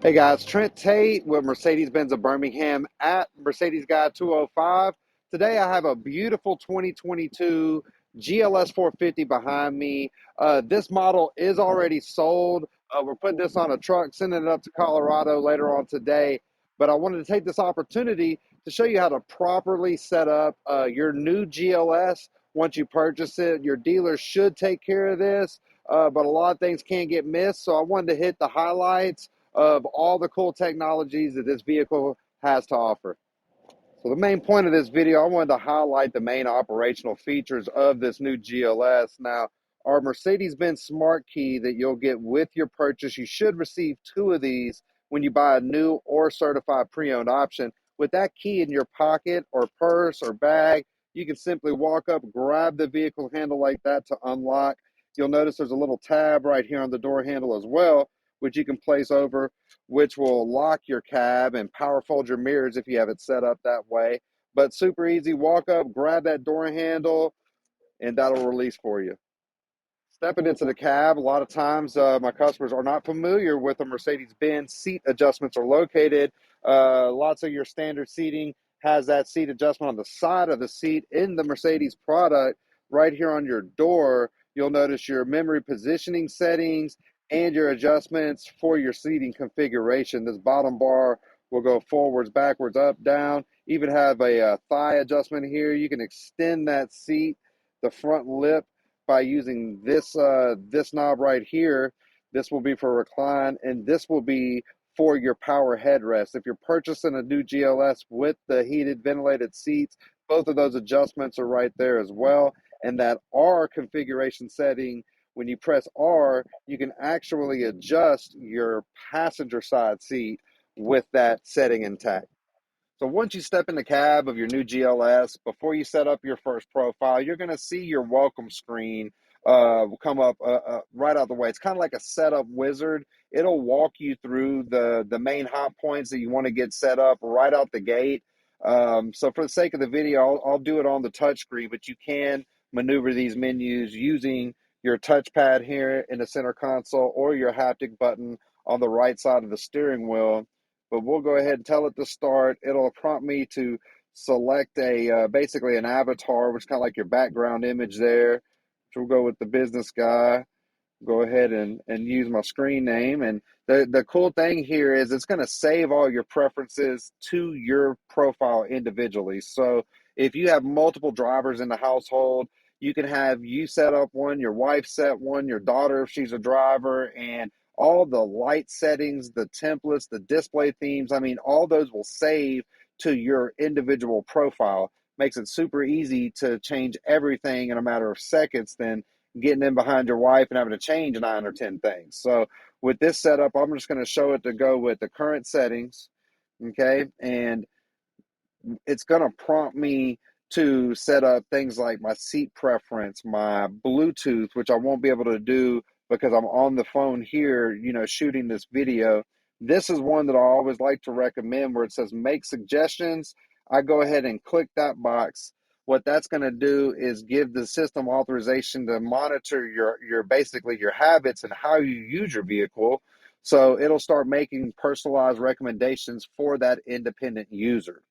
Hey guys, Trent Tate with Mercedes-Benz of Birmingham at Mercedes Guy 205. Today I have a beautiful 2022 GLS 450 behind me. This model is already sold. We're putting this on a truck, sending it up to Colorado later on today. But I wanted to take this opportunity to show you how to properly set up your new GLS once you purchase it. Your dealer should take care of this, but a lot of things can get missed. So I wanted to hit the highlights of all the cool technologies that this vehicle has to offer. So the main point of this video, I wanted to highlight the main operational features of this new GLS. Now, our Mercedes-Benz Smart Key that you'll get with your purchase, you should receive 2 of these when you buy a new or certified pre-owned option. With that key in your pocket or purse or bag, you can simply walk up, grab the vehicle handle like that to unlock. You'll notice there's a little tab right here on the door handle as well, which you can place over, which will lock your cab and power fold your mirrors if you have it set up that way. But super easy, walk up, grab that door handle, and that'll release for you. Stepping into the cab, a lot of times my customers are not familiar with the Mercedes-Benz seat adjustments are located. Lots of your standard seating has that seat adjustment on the side of the seat. In the Mercedes product, right here on your door, you'll notice your memory positioning settings and your adjustments for your seating configuration. This bottom bar will go forwards, backwards, up, down. Even have a thigh adjustment here. You can extend that seat, the front lip, by using this knob right here. This will be for recline, and this will be for your power headrest. If you're purchasing a new GLS with the heated ventilated seats, both of those adjustments are right there as well. And that R configuration setting, when you press R, you can actually adjust your passenger side seat with that setting intact. So once you step in the cab of your new GLS, before you set up your first profile, you're going to see your welcome screen come up right out the way. It's kind of like a setup wizard. It'll walk you through the main hot points that you want to get set up right out the gate. So for the sake of the video, I'll do it on the touch screen, but you can maneuver these menus using your touchpad here in the center console or your haptic button on the right side of the steering wheel. But we'll go ahead and tell it to start. It'll prompt me to select a basically an avatar, which is kind of like your background image there. So we'll go with the business guy. Go ahead and use my screen name. And the cool thing here is it's going to save all your preferences to your profile individually. So if you have multiple drivers in the household, you can have you set up one, your wife set one, your daughter if she's a driver, and all the light settings, the templates, the display themes, I mean, all those will save to your individual profile. Makes it super easy to change everything in a matter of seconds than getting in behind your wife and having to change 9 or 10 things. So with this setup, I'm just going to show it to go with the current settings. Okay. And it's going to prompt me to set up things like my seat preference, my Bluetooth, which I won't be able to do because I'm on the phone here, shooting this video. This is one that I always like to recommend where it says make suggestions. I go ahead and click that box. What that's going to do is give the system authorization to monitor your basically your habits and how you use your vehicle. So it'll start making personalized recommendations for that independent user.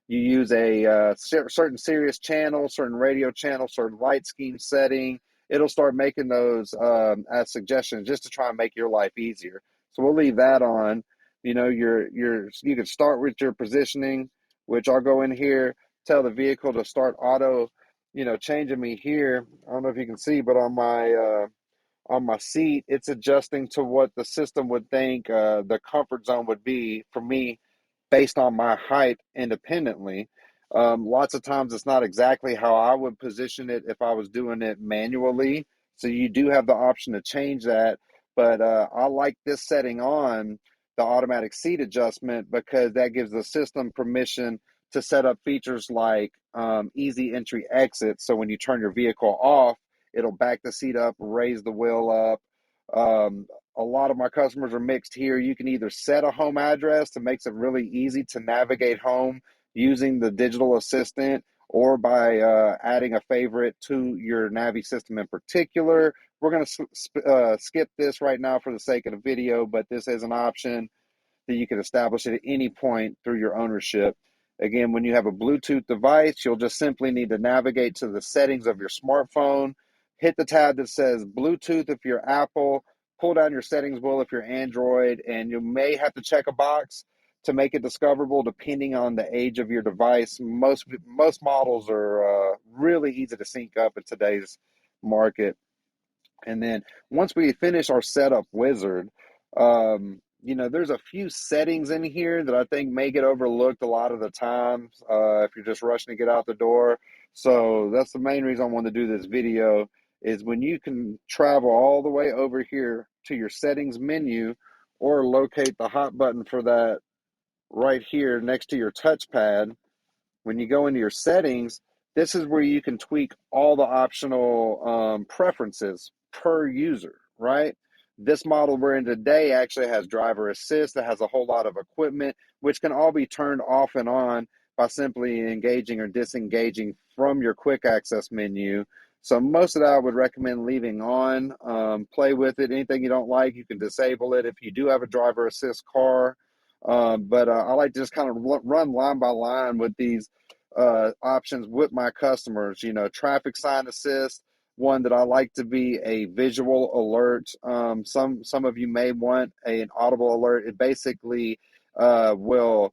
You use a certain Sirius channel, certain radio channel, certain light scheme setting. It'll start making those as suggestions just to try and make your life easier. So we'll leave that on. You can start with your positioning, which I'll go in here, tell the vehicle to start auto, changing me here. I don't know if you can see, but on my seat, it's adjusting to what the system would think the comfort zone would be for me based on my height independently. Lots of times it's not exactly how I would position it if I was doing it manually. So you do have the option to change that. But I like this setting on the automatic seat adjustment because that gives the system permission to set up features like easy entry exit. So when you turn your vehicle off, it'll back the seat up, raise the wheel up. A lot of my customers are mixed here. You can either set a home address that makes it really easy to navigate home using the digital assistant or by adding a favorite to your Navi system in particular. We're going to skip this right now for the sake of the video, but this is an option. that you can establish at any point through your ownership. Again, when you have a Bluetooth device, you'll just simply need to navigate to the settings of your smartphone, hit the tab that says Bluetooth if you're Apple, pull down your settings wheel if you're Android, and you may have to check a box to make it discoverable depending on the age of your device. Most models are really easy to sync up in today's market. And then once we finish our setup wizard, there's a few settings in here that I think may get overlooked a lot of the times if you're just rushing to get out the door. So that's the main reason I want to do this video is when you can travel all the way over here to your settings menu or locate the hot button for that right here next to your touchpad. When you go into your settings, this is where you can tweak all the optional preferences per user, right? This model we're in today actually has driver assist that has a whole lot of equipment, which can all be turned off and on by simply engaging or disengaging from your quick access menu. So most of that I would recommend leaving on. Play with it. Anything you don't like, you can disable it if you do have a driver assist car. But I like to just kind of run line by line with these options with my customers. Traffic sign assist, one that I like to be a visual alert. Some of you may want an audible alert. It basically will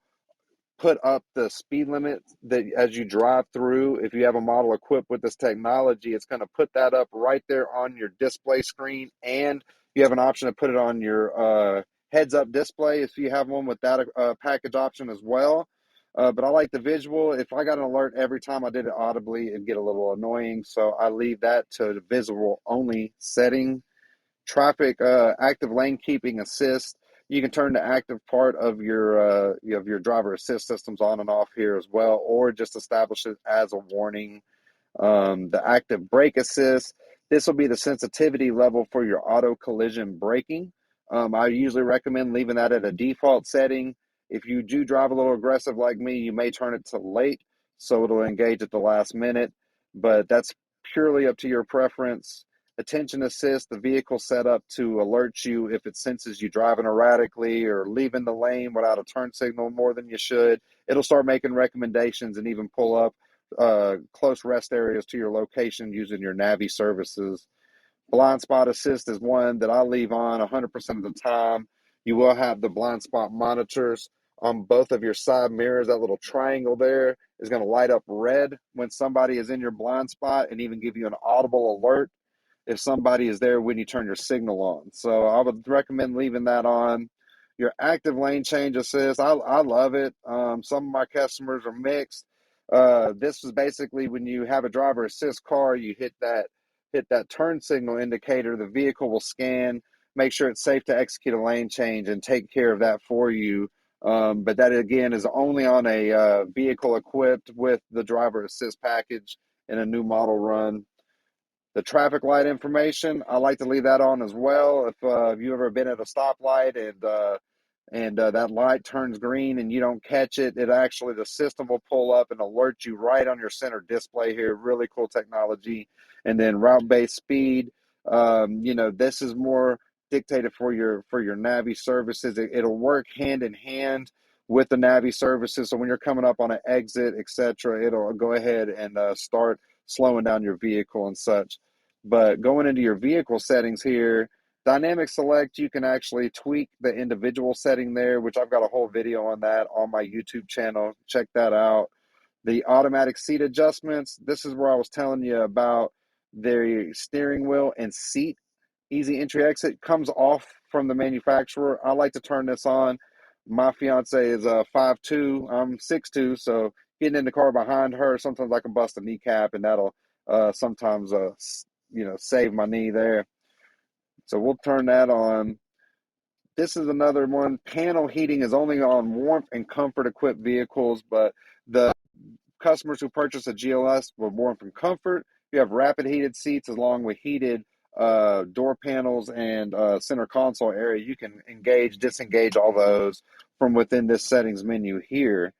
put up the speed limit that as you drive through. If you have a model equipped with this technology, it's going to put that up right there on your display screen, and you have an option to put it on your heads up display if you have one with that package option as well. But I like the visual. If I got an alert every time I did it audibly, it'd get a little annoying, so I leave that to the visual only setting. Traffic active lane keeping assist. You can turn the active part of your driver assist systems on and off here as well, or just establish it as a warning. The active brake assist. This will be the sensitivity level for your auto collision braking. I usually recommend leaving that at a default setting. If you do drive a little aggressive like me, you may turn it to late, so it'll engage at the last minute, but that's purely up to your preference. Attention assist, the vehicle set up to alert you if it senses you driving erratically or leaving the lane without a turn signal more than you should. It'll start making recommendations and even pull up close rest areas to your location using your Navi services. Blind spot assist is one that I leave on 100% of the time. You will have the blind spot monitors on both of your side mirrors. That little triangle there is going to light up red when somebody is in your blind spot and even give you an audible alert if somebody is there when you turn your signal on. So I would recommend leaving that on. Your active lane change assist, I love it. Some of my customers are mixed. This is basically when you have a driver assist car, you hit that turn signal indicator, the vehicle will scan, make sure it's safe to execute a lane change and take care of that for you. But that again is only on a vehicle equipped with the driver assist package in a new model run. The traffic light information, I like to leave that on as well. If you've ever been at a stoplight and that light turns green and you don't catch it, the system will pull up and alert you right on your center display here. Really cool technology. And then route-based speed, this is more dictated for your Navi services. It'll work hand in hand with the Navi services. So when you're coming up on an exit, etc., it'll go ahead and start slowing down your vehicle and such. But going into your vehicle settings here, dynamic select, you can actually tweak the individual setting there, which I've got a whole video on that on my YouTube channel. Check that out. The automatic seat adjustments, this is where I was telling you about the steering wheel and seat easy entry exit comes off from the manufacturer. I like to turn this on. My fiance is 5'2", I'm 6'2", so getting in the car behind her, sometimes I can bust a kneecap, and that'll sometimes save my knee there. So we'll turn that on. This is another one. Panel heating is only on warmth and comfort equipped vehicles, but the customers who purchase a GLS with warmth and comfort, you have rapid heated seats along with heated door panels and center console area. You can disengage all those from within this settings menu here.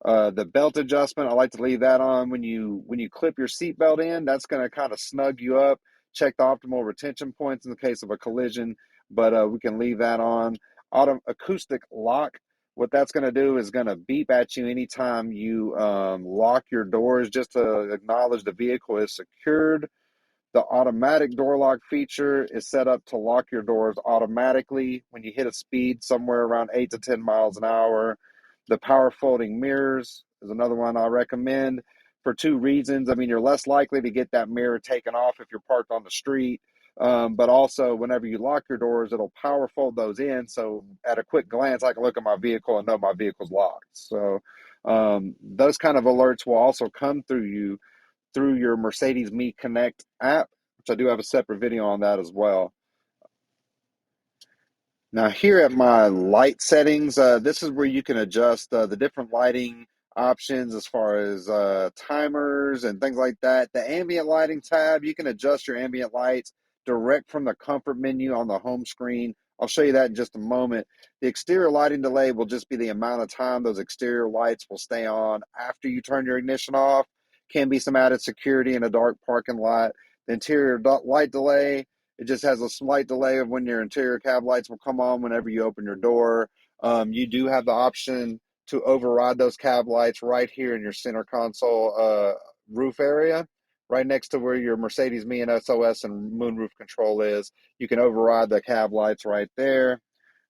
The belt adjustment, I like to leave that on. When you clip your seatbelt in, that's going to kind of snug you up. Check the optimal retention points in the case of a collision, but we can leave that on. acoustic lock. What that's going to do is going to beep at you anytime you lock your doors, just to acknowledge the vehicle is secured. The automatic door lock feature is set up to lock your doors automatically when you hit a speed somewhere around 8 to 10 miles an hour. The power folding mirrors is another one I recommend for two reasons. I mean, you're less likely to get that mirror taken off if you're parked on the street. But also, whenever you lock your doors, it'll power fold those in. So, at a quick glance, I can look at my vehicle and know my vehicle's locked. So, those kind of alerts will also come through your Mercedes Me Connect app, which I do have a separate video on that as well. Now here at my light settings, this is where you can adjust the different lighting options as far as timers and things like that. The ambient lighting tab, you can adjust your ambient lights direct from the comfort menu on the home screen. I'll show you that in just a moment. The exterior lighting delay will just be the amount of time those exterior lights will stay on after you turn your ignition off. Can be some added security in a dark parking lot. The interior light delay, it just has a slight delay of when your interior cab lights will come on whenever you open your door. You do have the option to override those cab lights right here in your center console roof area, right next to where your Mercedes Me and SOS and moonroof control is. You can override the cab lights right there.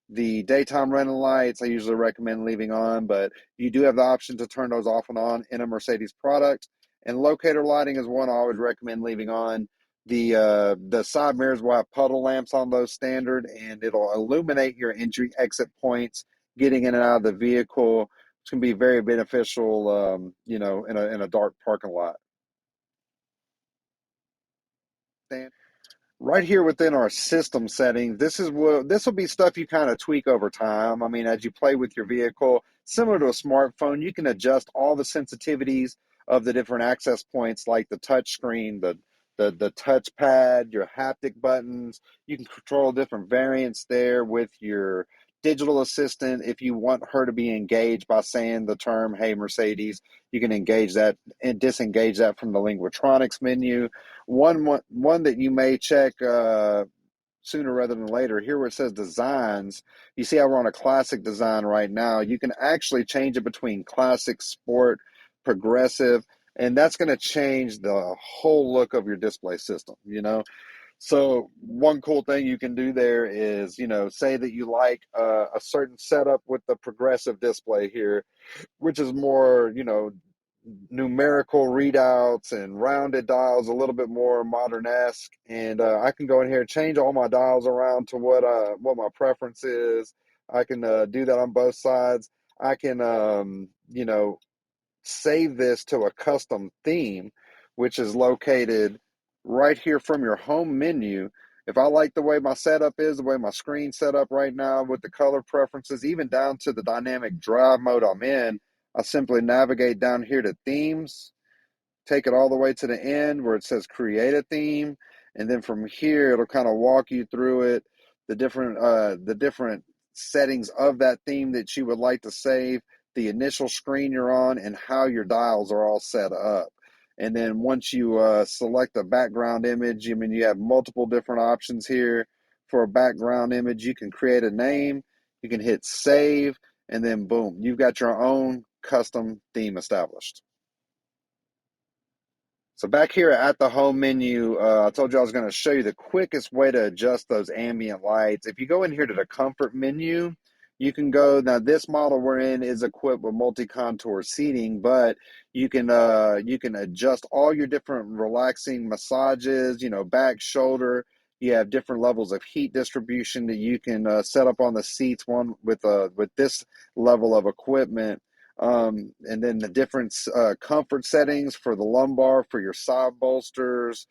The daytime running lights, I usually recommend leaving on, but you do have the option to turn those off and on in a Mercedes product. And locator lighting is one I always recommend leaving on. The side mirrors will have puddle lamps on those standard, and it'll illuminate your entry exit points, getting in and out of the vehicle, which can be very beneficial, in a dark parking lot. Right here within our system settings, this will be stuff you kind of tweak over time. I mean, as you play with your vehicle, similar to a smartphone, you can adjust all the sensitivities of the different access points, like the touch screen, the touchpad, your haptic buttons. You can control different variants there with your digital assistant. If you want her to be engaged by saying the term, "Hey Mercedes," you can engage that and disengage that from the Tronics menu. One that you may check sooner rather than later. Here where it says designs, you see how we're on a classic design right now. You can actually change it between classic, sport, progressive, and that's going to change the whole look of your display system. So one cool thing you can do there is, say that you like a certain setup with the progressive display here, which is more, numerical readouts and rounded dials, a little bit more modern-esque. And I can go in here and change all my dials around to what my preference is. I can do that on both sides. I can, save this to a custom theme, which is located right here from your home menu. If I like the way my setup is, the way my screen's set up right now with the color preferences, even down to the dynamic drive mode I'm in, I simply navigate down here to themes, take it all the way to the end where it says create a theme, and then from here it'll kind of walk you through it, the different settings of that theme that you would like to save, the initial screen you're on, and how your dials are all set up. And then once you select a background image, I mean, you have multiple different options here for a background image. You can create a name, you can hit save, and then boom, you've got your own custom theme established. So back here at the home menu, I told you I was going to show you the quickest way to adjust those ambient lights. If you go in here to the comfort menu, you can go, now this model we're in is equipped with multi-contour seating, but you can adjust all your different relaxing massages, back, shoulder. You have different levels of heat distribution that you can set up on the seats, one with this level of equipment. And then the different comfort settings for the lumbar, for your side bolsters,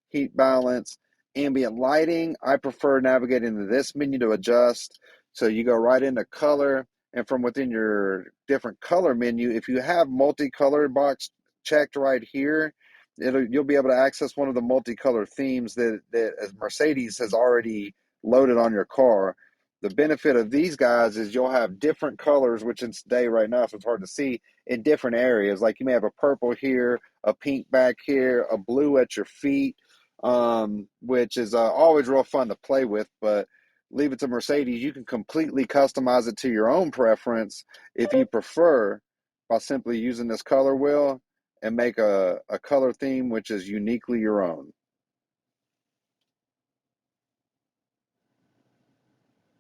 heat balance, ambient lighting. I prefer navigating to this menu to adjust. So you go right into color, and from within your different color menu, if you have multicolor box checked right here, you'll be able to access one of the multicolor themes that Mercedes has already loaded on your car. The benefit of these guys is you'll have different colors, which in today right now, so it's hard to see, in different areas. Like you may have a purple here, a pink back here, a blue at your feet, which is always real fun to play with. But leave it to Mercedes. You can completely customize it to your own preference if you prefer, by simply using this color wheel and make a color theme which is uniquely your own.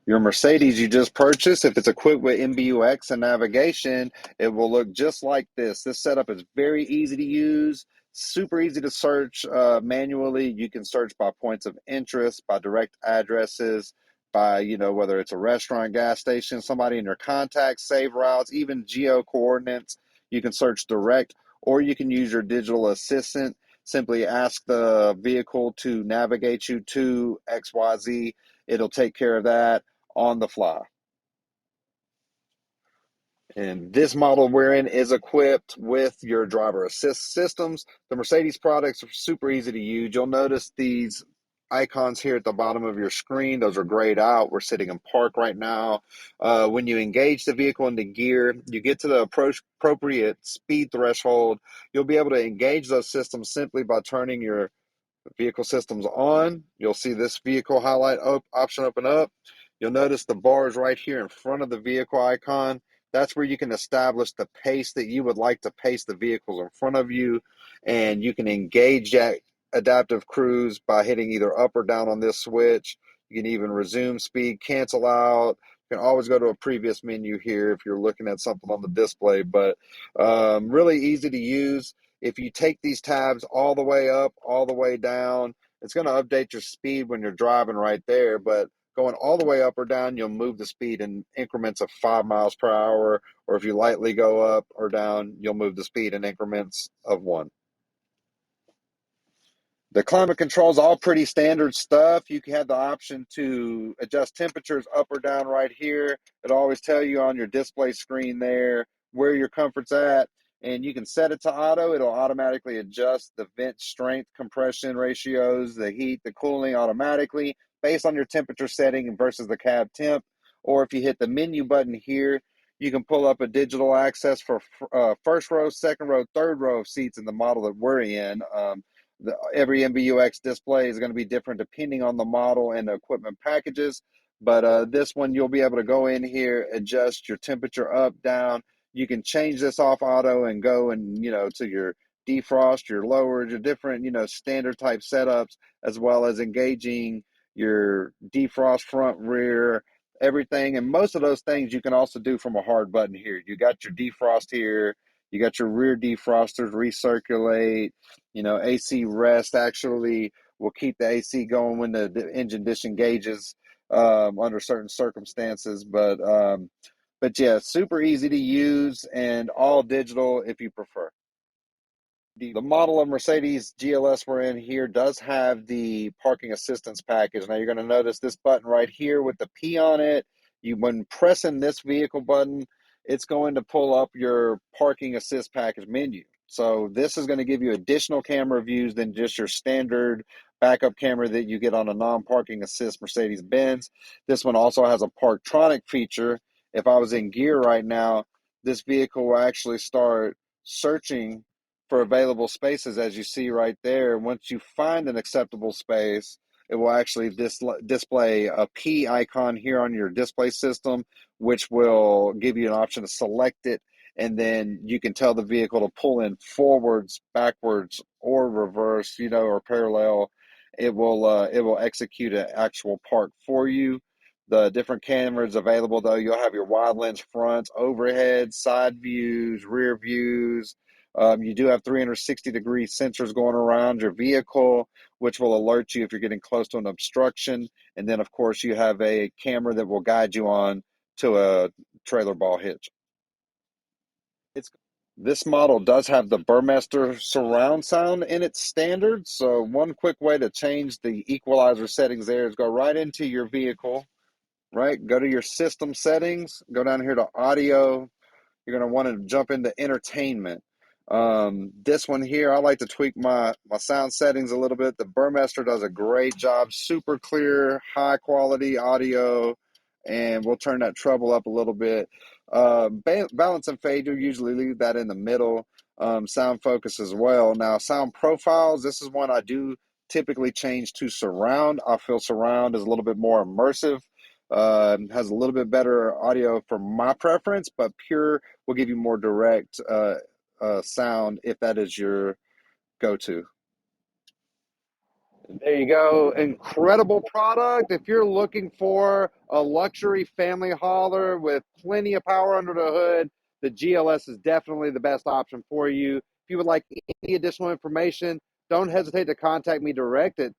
Your Mercedes you just purchased, if it's equipped with MBUX and navigation, it will look just like this. This setup is very easy to use, super easy to search manually. You can search by points of interest, by direct addresses, by, whether it's a restaurant, gas station, somebody in your contacts, save routes, even geo coordinates. You can search direct, or you can use your digital assistant. Simply ask the vehicle to navigate you to XYZ. It'll take care of that on the fly. And this model we're in is equipped with your driver assist systems. The Mercedes products are super easy to use. You'll notice these icons here at the bottom of your screen. Those are grayed out. We're sitting in park right now. When you engage the vehicle into gear, you get to the appropriate speed threshold. You'll be able to engage those systems simply by turning your vehicle systems on. You'll see this vehicle highlight option open up. You'll notice the bars right here in front of the vehicle icon. That's where you can establish the pace that you would like to pace the vehicles in front of you. And you can engage that adaptive cruise by hitting either up or down on this switch. You can even resume speed, cancel out. You can always go to a previous menu here if you're looking at something on the display, but really easy to use. If you take these tabs all the way up, all the way down, it's going to update your speed when you're driving right there. But going all the way up or down, you'll move the speed in increments of 5 miles per hour. Or if you lightly go up or down, you'll move the speed in increments of 1. The climate control is all pretty standard stuff. You can have the option to adjust temperatures up or down right here. It'll always tell you on your display screen there where your comfort's at. And you can set it to auto. It'll automatically adjust the vent strength, compression ratios, the heat, the cooling automatically based on your temperature setting versus the cab temp. Or if you hit the menu button here, you can pull up a digital access for first row, second row, third row of seats in the model that we're in. Every MBUX display is going to be different depending on the model and the equipment packages. But this one, you'll be able to go in here, adjust your temperature up, down. You can change this off auto and go and, to your defrost, your lowered, your different, standard type setups, as well as engaging your defrost front, rear, everything. And most of those things you can also do from a hard button here. You got your defrost here. You got your rear defrosters, recirculate. AC rest actually will keep the AC going when the engine disengages under certain circumstances. But yeah, super easy to use and all digital if you prefer. The model of Mercedes GLS we're in here does have the parking assistance package. Now you're going to notice this button right here with the P on it. When pressing this vehicle button, it's going to pull up your parking assist package menu. So this is going to give you additional camera views than just your standard backup camera that you get on a non-parking assist Mercedes-Benz. This one also has a Park Tronic feature. If I was in gear right now, this vehicle will actually start searching for available spaces, as you see right there. Once you find an acceptable space, it will actually display a P icon here on your display system, which will give you an option to select it, and then you can tell the vehicle to pull in forwards, backwards, or reverse, or parallel. It will execute an actual park for you. The different cameras available, though, you'll have your wide lens fronts, overhead, side views, rear views. You do have 360-degree sensors going around your vehicle, which will alert you if you're getting close to an obstruction. And then, of course, you have a camera that will guide you on to a trailer ball hitch. This model does have the Burmester surround sound in its standard. So one quick way to change the equalizer settings there is go right into your vehicle, right? Go to your system settings, go down here to audio. You're going to want to jump into entertainment. This one here, I like to tweak my sound settings a little bit. The Burmester does a great job, super clear, high quality audio, and we'll turn that treble up a little bit. Balance and fade, you usually leave that in the middle. Sound focus as well. Now, sound profiles, this is one I do typically change to surround. I feel surround is a little bit more immersive. Has a little bit better audio for my preference, but Pure will give you more direct sound if that is your go-to. There you go. Incredible product. If you're looking for a luxury family hauler with plenty of power under the hood, the GLS is definitely the best option for you. If you would like any additional information, don't hesitate to contact me direct at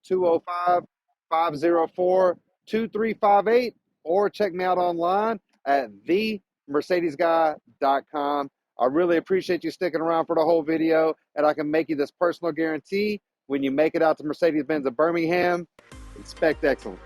205-504-2358 or check me out online at themercedesguy.com. I really appreciate you sticking around for the whole video, and I can make you this personal guarantee. When you make it out to Mercedes-Benz of Birmingham, expect excellence.